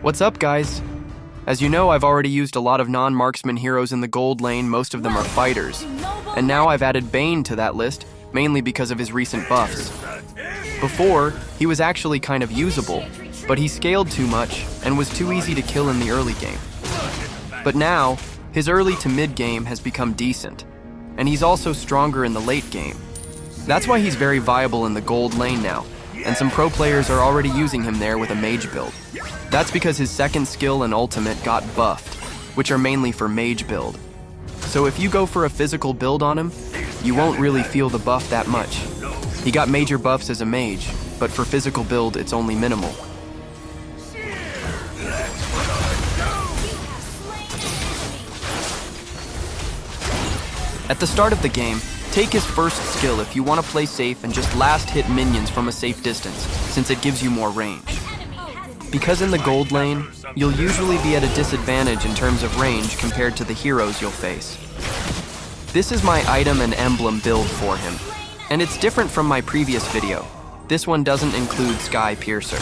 What's up, guys? As you know, I've already used a lot of non-marksman heroes in the gold lane. Most of them are fighters. And now I've added Bane to that list, mainly because of his recent buffs. Before, he was actually kind of usable, but he scaled too much and was too easy to kill in the early game. But now, his early to mid game has become decent, and he's also stronger in the late game. That's why he's very viable in the gold lane now, and some pro players are already using him there with a mage build. That's because his second skill and ultimate got buffed, which are mainly for mage build. So if you go for a physical build on him, you won't really feel the buff that much. He got major buffs as a mage, but for physical build, it's only minimal. At the start of the game, take his first skill if you want to play safe and just last hit minions from a safe distance, since it gives you more range. Because in the gold lane, you'll usually be at a disadvantage in terms of range compared to the heroes you'll face. This is my item and emblem build for him, and it's different from my previous video. This one doesn't include Sky Piercer.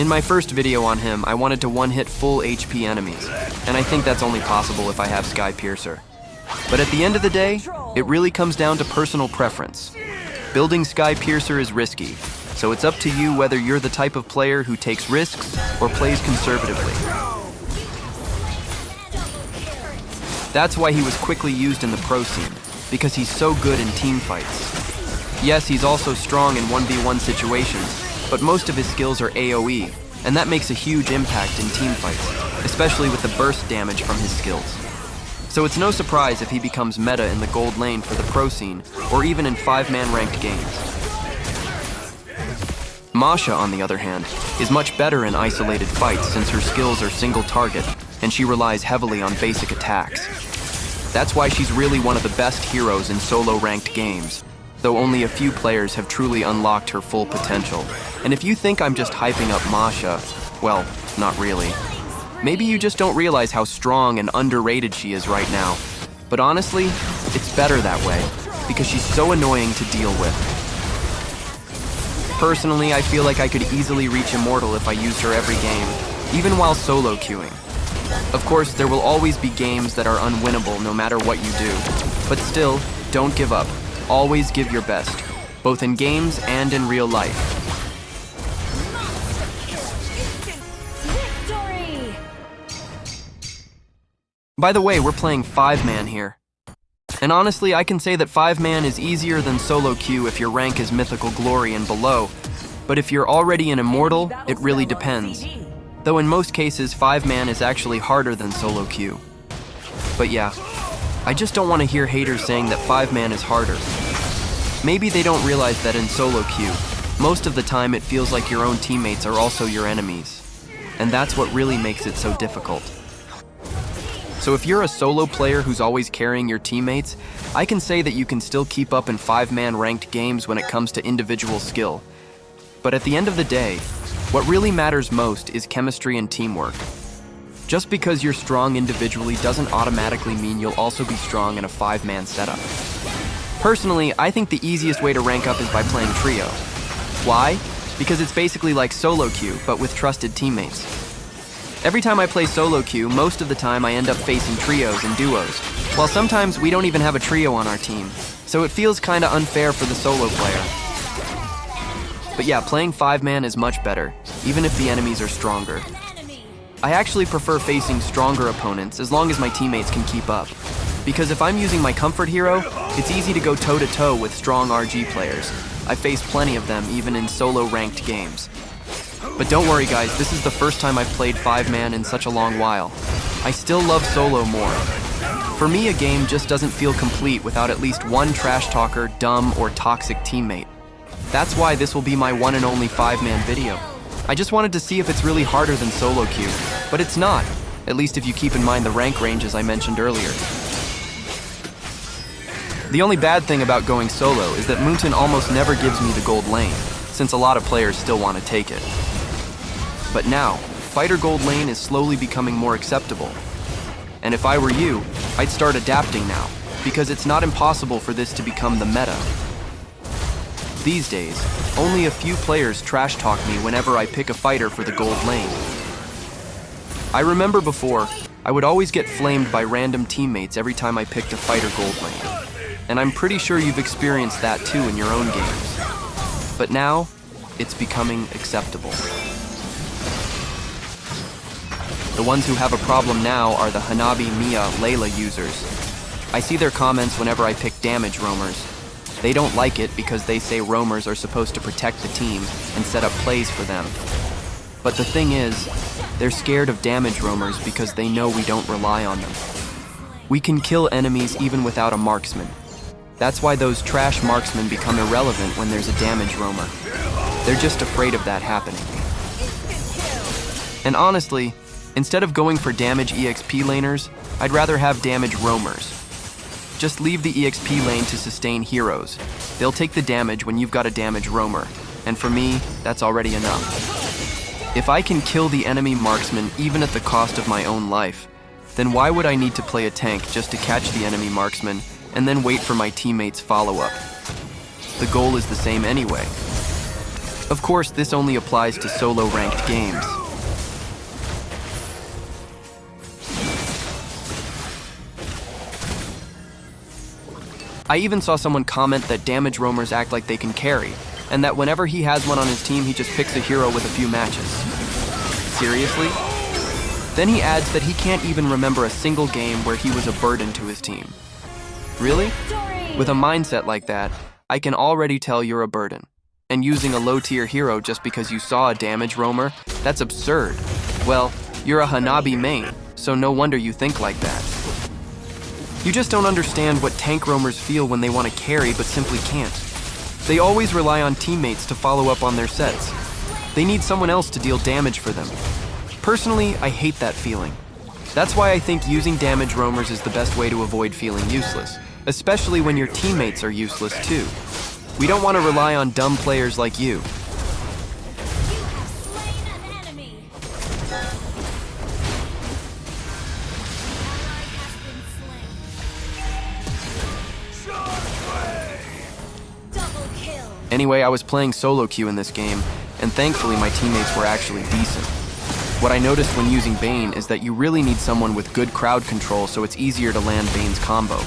In my first video on him, I wanted to one-hit full HP enemies, and I think that's only possible if I have Sky Piercer. But at the end of the day, it really comes down to personal preference. Building Sky Piercer is risky, so it's up to you whether you're the type of player who takes risks or plays conservatively. That's why he was quickly used in the pro scene, because he's so good in team fights. Yes, he's also strong in 1v1 situations, but most of his skills are AoE, and that makes a huge impact in team fights, especially with the burst damage from his skills. So it's no surprise if he becomes meta in the gold lane for the pro scene, or even in 5-man ranked games. Masha, on the other hand, is much better in isolated fights since her skills are single target, and she relies heavily on basic attacks. That's why she's really one of the best heroes in solo ranked games, though only a few players have truly unlocked her full potential. And if you think I'm just hyping up Masha, well, not really. Maybe you just don't realize how strong and underrated she is right now. But honestly, it's better that way, because she's so annoying to deal with. Personally, I feel like I could easily reach Immortal if I used her every game, even while solo queuing. Of course, there will always be games that are unwinnable no matter what you do. But still, don't give up. Always give your best, both in games and in real life. By the way, we're playing 5-man here. And honestly, I can say that 5-man is easier than solo queue if your rank is Mythical Glory and below. But if you're already an Immortal, it really depends. Though in most cases, 5-man is actually harder than solo queue. But yeah, I just don't want to hear haters saying that 5-man is harder. Maybe they don't realize that in solo queue, most of the time it feels like your own teammates are also your enemies. And that's what really makes it so difficult. So if you're a solo player who's always carrying your teammates, I can say that you can still keep up in 5-man ranked games when it comes to individual skill. But at the end of the day, what really matters most is chemistry and teamwork. Just because you're strong individually doesn't automatically mean you'll also be strong in a 5-man setup. Personally, I think the easiest way to rank up is by playing trio. Why? Because it's basically like solo queue, but with trusted teammates. Every time I play solo queue, most of the time I end up facing trios and duos, while sometimes we don't even have a trio on our team, so it feels kinda unfair for the solo player. But yeah, playing 5-man is much better, even if the enemies are stronger. I actually prefer facing stronger opponents as long as my teammates can keep up, because if I'm using my comfort hero, it's easy to go toe-to-toe with strong RG players. I face plenty of them even in solo ranked games. But don't worry guys, this is the first time I've played 5-man in such a long while. I still love solo more. For me, a game just doesn't feel complete without at least one trash talker, dumb, or toxic teammate. That's why this will be my one and only 5-man video. I just wanted to see if it's really harder than solo queue, but it's not, at least if you keep in mind the rank ranges I mentioned earlier. The only bad thing about going solo is that Moonton almost never gives me the gold lane, since a lot of players still want to take it. But now, fighter gold lane is slowly becoming more acceptable. And if I were you, I'd start adapting now, because it's not impossible for this to become the meta. These days, only a few players trash talk me whenever I pick a fighter for the gold lane. I remember before, I would always get flamed by random teammates every time I picked a fighter gold lane. And I'm pretty sure you've experienced that too in your own games. But now, it's becoming acceptable. The ones who have a problem now are the Hanabi Mia Layla users. I see their comments whenever I pick damage roamers. They don't like it because they say roamers are supposed to protect the team and set up plays for them. But the thing is, they're scared of damage roamers because they know we don't rely on them. We can kill enemies even without a marksman. That's why those trash marksmen become irrelevant when there's a damage roamer. They're just afraid of that happening. And honestly, instead of going for damage EXP laners, I'd rather have damage roamers. Just leave the EXP lane to sustain heroes. They'll take the damage when you've got a damage roamer, and for me, that's already enough. If I can kill the enemy marksman even at the cost of my own life, then why would I need to play a tank just to catch the enemy marksman and then wait for my teammates' follow-up? The goal is the same anyway. Of course, this only applies to solo ranked games. I even saw someone comment that damage roamers act like they can carry, and that whenever he has one on his team, he just picks a hero with a few matches. Seriously? Then he adds that he can't even remember a single game where he was a burden to his team. Really? With a mindset like that, I can already tell you're a burden. And using a low-tier hero just because you saw a damage roamer, that's absurd. Well, you're a Hanabi main, so no wonder you think like that. You just don't understand what tank roamers feel when they want to carry but simply can't. They always rely on teammates to follow up on their sets. They need someone else to deal damage for them. Personally, I hate that feeling. That's why I think using damage roamers is the best way to avoid feeling useless, especially when your teammates are useless too. We don't want to rely on dumb players like you. Anyway, I was playing solo queue in this game, and thankfully my teammates were actually decent. What I noticed when using Bane is that you really need someone with good crowd control so it's easier to land Bane's combo.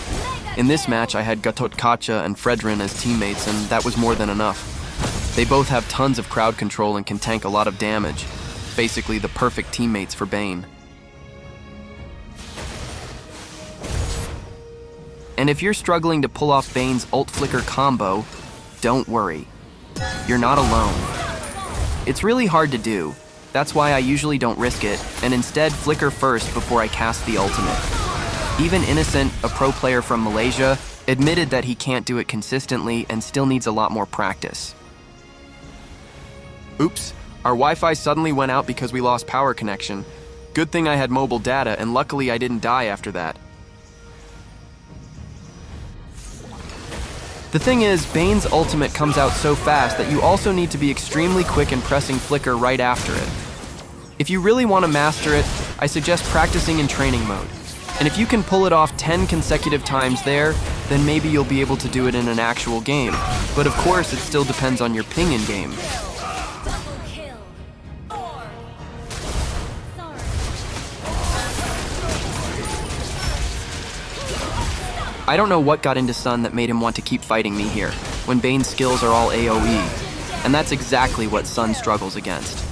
In this match, I had Gatotkacha and Fredrin as teammates, and that was more than enough. They both have tons of crowd control and can tank a lot of damage. Basically, the perfect teammates for Bane. And if you're struggling to pull off Bane's ult flicker combo, don't worry. You're not alone. It's really hard to do. That's why I usually don't risk it, and instead flicker first before I cast the ultimate. Even Innocent, a pro player from Malaysia, admitted that he can't do it consistently and still needs a lot more practice. Oops, our Wi-Fi suddenly went out because we lost power connection. Good thing I had mobile data, and luckily I didn't die after that. The thing is, Bane's ultimate comes out so fast that you also need to be extremely quick in pressing flicker right after it. If you really want to master it, I suggest practicing in training mode. And if you can pull it off 10 consecutive times there, then maybe you'll be able to do it in an actual game. But of course, it still depends on your ping in game. I don't know what got into Sun that made him want to keep fighting me here, when Bane's skills are all AoE, and that's exactly what Sun struggles against.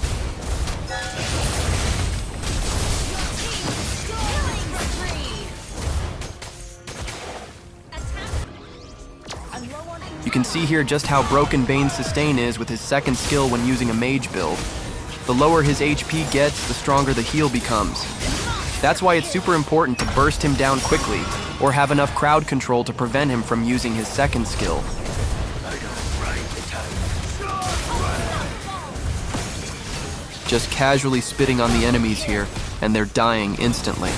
You can see here just how broken Bane's sustain is with his second skill when using a mage build. The lower his HP gets, the stronger the heal becomes. That's why it's super important to burst him down quickly, or have enough crowd control to prevent him from using his second skill. Just casually spitting on the enemies here, and they're dying instantly.